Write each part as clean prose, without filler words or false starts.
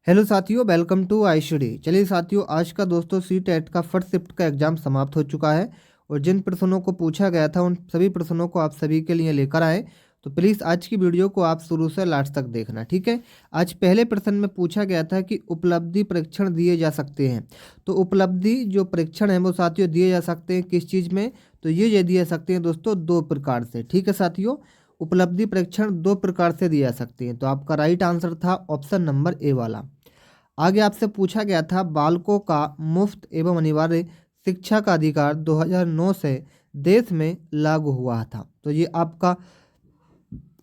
Hello साथियों, welcome to आईशुडी। चलिए साथियों, आज का दोस्तों सी टेट का फर्स्ट शिफ्ट का एग्जाम समाप्त हो चुका है और जिन प्रश्नों को पूछा गया था उन सभी प्रश्नों को आप सभी के लिए लेकर आए। तो प्लीज़ आज की वीडियो को आप शुरू से लास्ट तक देखना, ठीक है। आज पहले प्रश्न में पूछा गया था कि उपलब्धि परीक्षण दिए जा सकते हैं। तो उपलब्धि जो परीक्षण है वो साथियों दिए जा सकते हैं किस चीज़ में? तो ये दिए जा सकते हैं दोस्तों दो प्रकार से, ठीक है साथियों। उपलब्धि परीक्षण दो प्रकार से दिए जा सकते हैं। तो आपका राइट आंसर था ऑप्शन नंबर ए वाला। आगे आपसे पूछा गया था बालकों का मुफ्त एवं अनिवार्य शिक्षा का अधिकार 2009 से देश में लागू हुआ था। तो ये आपका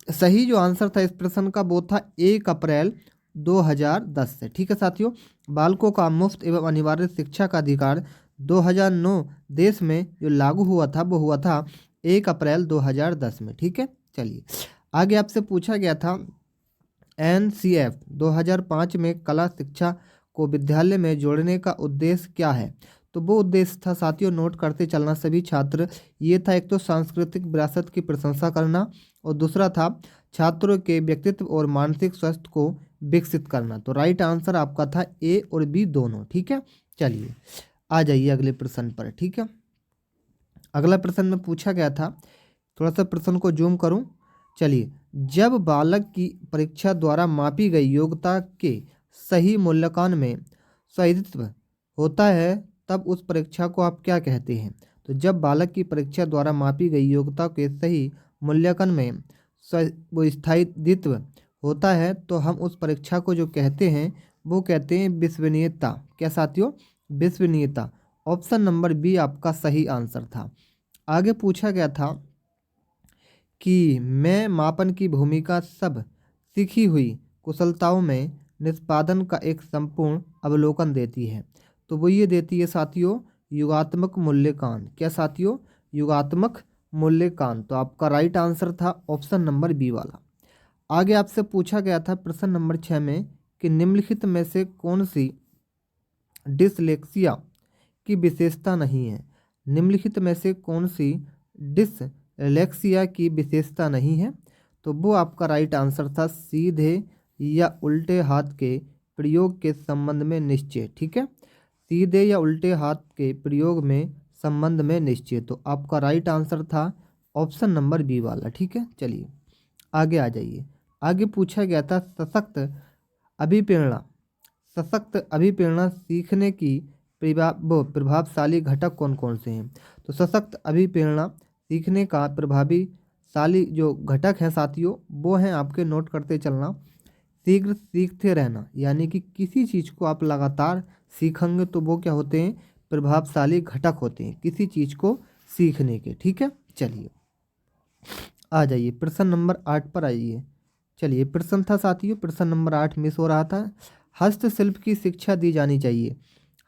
सही जो आंसर था इस प्रश्न का वो था 1 अप्रैल 2010 से, ठीक है साथियों। बालकों का मुफ्त एवं अनिवार्य शिक्षा का अधिकार 2009 देश में जो लागू हुआ था वो हुआ था 1 अप्रैल 2010 में, ठीक है। चलिए आगे आपसे पूछा गया था NCF 2005 में कला शिक्षा को विद्यालय में जोड़ने का उद्देश्य क्या है? तो वो उद्देश्य था साथियों, नोट करते चलना सभी छात्र। ये था एक तो सांस्कृतिक विरासत की प्रशंसा करना और दूसरा था छात्रों के व्यक्तित्व और मानसिक स्वास्थ्य को विकसित करना। तो राइट आंसर आपका था ए और बी दोनों, ठीक है। चलिए आ जाइए अगले प्रश्न पर, ठीक है। अगला प्रश्न में पूछा गया था, थोड़ा सा प्रश्न को जूम करूं। चलिए, जब बालक की परीक्षा द्वारा मापी गई योग्यता के सही मूल्यांकन में सहिष्णुता होता है तब उस परीक्षा को आप क्या कहते हैं? तो जब बालक की परीक्षा द्वारा मापी गई योग्यता के सही मूल्यांकन में वो स्थायित्व होता है तो हम उस परीक्षा को जो कहते हैं वो कहते हैं विश्वसनीयता। क्या साथियों? विश्वसनीयता। ऑप्शन नंबर बी आपका सही आंसर था। आगे पूछा गया था कि मैं मापन की भूमिका सब सीखी हुई कुशलताओं में निष्पादन का एक संपूर्ण अवलोकन देती है। तो वो ये देती है साथियों युगात्मक मूल्यांकन। क्या साथियों? युगात्मक मूल्यांकन। तो आपका राइट आंसर था ऑप्शन नंबर बी वाला। आगे आपसे पूछा गया था प्रश्न नंबर 6 में कि निम्नलिखित में से कौन सी डिसलेक्सिया की विशेषता नहीं है? निम्नलिखित में से कौन सी डिसलेक्सिया की विशेषता नहीं है? तो वो आपका राइट आंसर था सीधे या उल्टे हाथ के प्रयोग के संबंध में निश्चय, ठीक है। सीधे या उल्टे हाथ के प्रयोग में संबंध में निश्चय। तो आपका राइट आंसर था ऑप्शन नंबर बी वाला, ठीक है। चलिए आगे आ जाइए। आगे पूछा गया था सशक्त अभिप्रेरणा सीखने की प्रभावशाली घटक कौन कौन से हैं? तो सशक्त अभिप्रेरणा सीखने का प्रभावशाली जो घटक हैं साथियों वो हैं आपके, नोट करते चलना, शीघ्र सीखते रहना। यानी कि किसी चीज़ को आप लगातार सीखेंगे तो वो क्या होते हैं? प्रभावशाली घटक होते हैं किसी चीज़ को सीखने के, ठीक है। चलिए आ जाइए प्रश्न नंबर 8 पर आइए। चलिए प्रश्न था साथियों, प्रश्न नंबर 8 मिस हो रहा था। हस्तशिल्प की शिक्षा दी जानी चाहिए।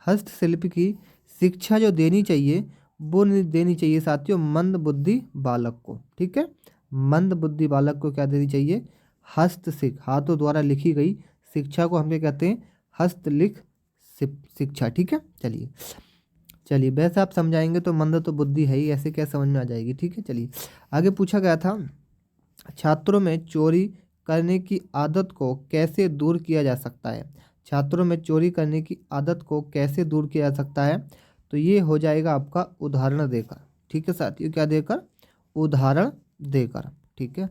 हस्तशिल्प की शिक्षा जो देनी चाहिए वो देनी चाहिए साथियों मंद बुद्धि बालक को, ठीक है। मंद बुद्धि बालक को क्या देनी चाहिए? हाथों द्वारा लिखी गई शिक्षा को हम क्या कहते हैं? हस्तलिख शिक्षा, ठीक है। चलिए वैसे आप समझाएंगे तो मंद तो बुद्धि है ही, ऐसे क्या समझ में आ जाएगी, ठीक है। चलिए आगे पूछा गया था छात्रों में चोरी करने की आदत को कैसे दूर किया जा सकता है? छात्रों में चोरी करने की आदत को कैसे दूर किया जा सकता है? तो ये हो जाएगा आपका उदाहरण देकर, ठीक है साथियों। क्या देकर? उदाहरण देकर, ठीक है।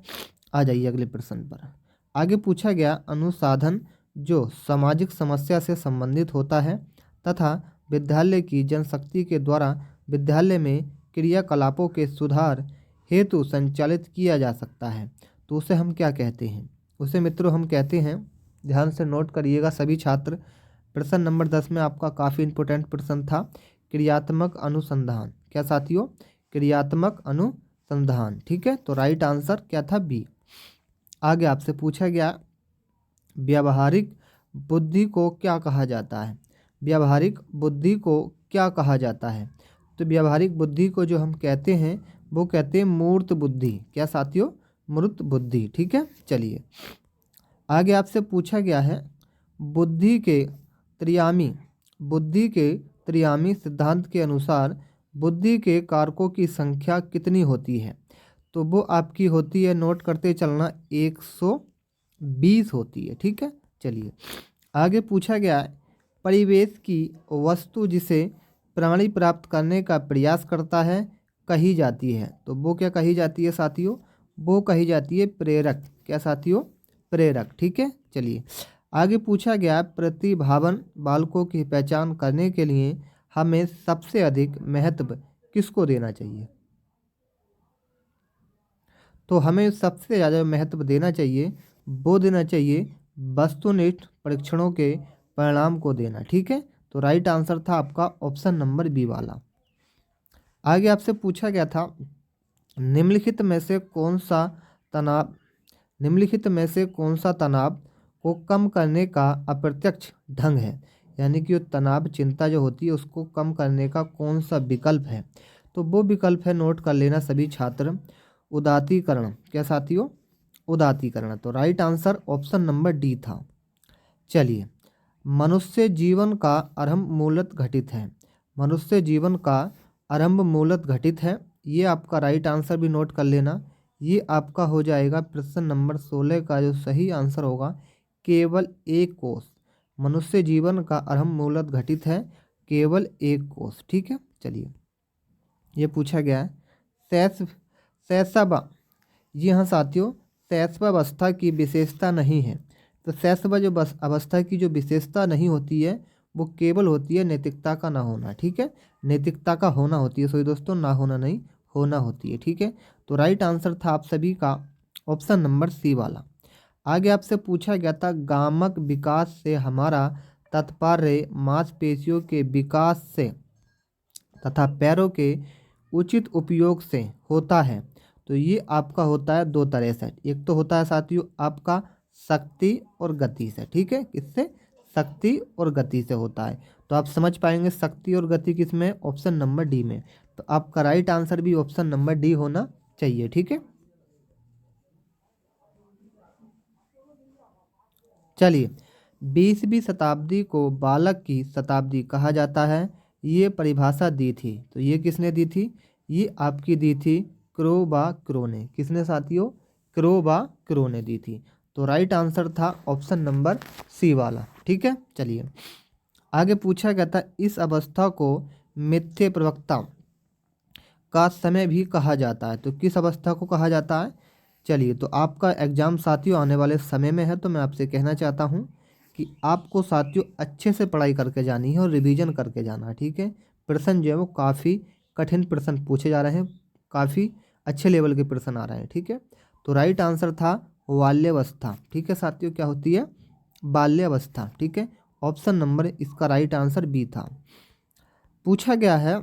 आ जाइए अगले प्रश्न पर। आगे पूछा गया अनुसाधन जो सामाजिक समस्या से संबंधित होता है तथा विद्यालय की जनशक्ति के द्वारा विद्यालय में क्रियाकलापों के सुधार हेतु संचालित किया जा सकता है तो उसे हम क्या कहते हैं? उसे मित्रों हम कहते हैं, ध्यान से नोट करिएगा सभी छात्र, प्रश्न नंबर 10 में आपका काफ़ी इंपॉर्टेंट प्रश्न था, क्रियात्मक अनुसंधान। क्या साथियों? क्रियात्मक अनुसंधान, ठीक है। तो राइट आंसर क्या था? बी। आगे आपसे पूछा गया व्यावहारिक बुद्धि को क्या कहा जाता है? व्यावहारिक बुद्धि को क्या कहा जाता है? तो व्यावहारिक बुद्धि को जो हम कहते हैं वो कहते हैं मूर्त बुद्धि। क्या साथियों? मूर्त बुद्धि, ठीक है। चलिए आगे आपसे पूछा गया है बुद्धि के त्रियामी सिद्धांत के अनुसार बुद्धि के कारकों की संख्या कितनी होती है? तो वो आपकी होती है, नोट करते चलना, 120 होती है, ठीक है। चलिए आगे पूछा गया है, परिवेश की वस्तु जिसे प्राणी प्राप्त करने का प्रयास करता है कही जाती है। तो वो क्या कही जाती है साथियों? वो कही जाती है प्रेरक। क्या साथियों? प्रेरक। ठीक है, चलिए आगे पूछा गया, प्रतिभावान बालकों की पहचान करने के लिए हमें सबसे अधिक महत्व किसको देना चाहिए? तो हमें सबसे ज़्यादा महत्व देना चाहिए, वो देना चाहिए वस्तुनिष्ठ परीक्षणों के परिणाम को देना। ठीक है, तो राइट आंसर था आपका ऑप्शन नंबर बी वाला। आगे आपसे पूछा गया था, निम्नलिखित में से कौन सा तनाव निम्नलिखित में से कौन सा तनाव को कम करने का अप्रत्यक्ष ढंग है? यानी कि वो तनाव चिंता जो होती है उसको कम करने का कौन सा विकल्प है? तो वो विकल्प है, नोट कर लेना सभी छात्र, उदातीकरण। क्या साथियों? उदातीकरण। तो right answer option number D था। चलिए, मनुष्य जीवन का आरंभ मूलत घटित है। मनुष्य जीवन का आरंभ मूलत घटित है, ये आपका राइट आंसर भी नोट कर लेना। ये आपका हो जाएगा प्रश्न नंबर 16 का जो सही आंसर होगा, केवल एक कोष। मनुष्य जीवन का आरंभ मूलत घटित है, केवल एक कोष। ठीक है, चलिए ये पूछा गया है, शैशव। जी हाँ साथियों, शैशवावस्था की विशेषता नहीं है। तो शैशव जो बस अवस्था की जो विशेषता नहीं होती है वो केवल होती है नैतिकता का ना होना। ठीक है, नैतिकता का होना होती है, सॉरी दोस्तों, ना होना नहीं, होना होती है। ठीक है, तो राइट आंसर था आप सभी का ऑप्शन नंबर सी वाला। आगे आपसे पूछा गया था, गामक विकास से हमारा तात्पर्य मांसपेशियों के विकास से तथा पैरों के उचित उपयोग से होता है। तो ये आपका होता है दो तरह से। एक तो होता है साथियों आपका शक्ति और गति से। ठीक है, किससे? शक्ति और गति से होता है। तो आप समझ पाएंगे शक्ति और गति किस में? ऑप्शन नंबर डी में। तो आपका राइट आंसर भी ऑप्शन नंबर डी होना चाहिए। ठीक है, चलिए, 20वीं शताब्दी को बालक की शताब्दी कहा जाता है, ये परिभाषा दी थी। तो ये किसने दी थी? ये आपकी दी थी क्रो ने। किसने साथियों? क्रो ने दी थी। तो राइट आंसर था ऑप्शन नंबर सी वाला। ठीक है, चलिए आगे पूछा गया था, इस अवस्था को मिथ्या प्रवक्ता का समय भी कहा जाता है। तो किस अवस्था को कहा जाता है? चलिए, तो आपका एग्ज़ाम साथियों आने वाले समय में है, तो मैं आपसे कहना चाहता हूँ कि आपको साथियों अच्छे से पढ़ाई करके जानी है और रिवीजन करके जाना है। ठीक है, प्रश्न जो है वो काफ़ी कठिन प्रश्न पूछे जा रहे हैं, काफ़ी अच्छे लेवल के प्रश्न आ रहे हैं। ठीक है, तो राइट आंसर था बाल्यावस्था। ठीक है साथियों, क्या होती है? बाल्यावस्था। ठीक है, ऑप्शन नंबर इसका राइट आंसर बी था। पूछा गया है,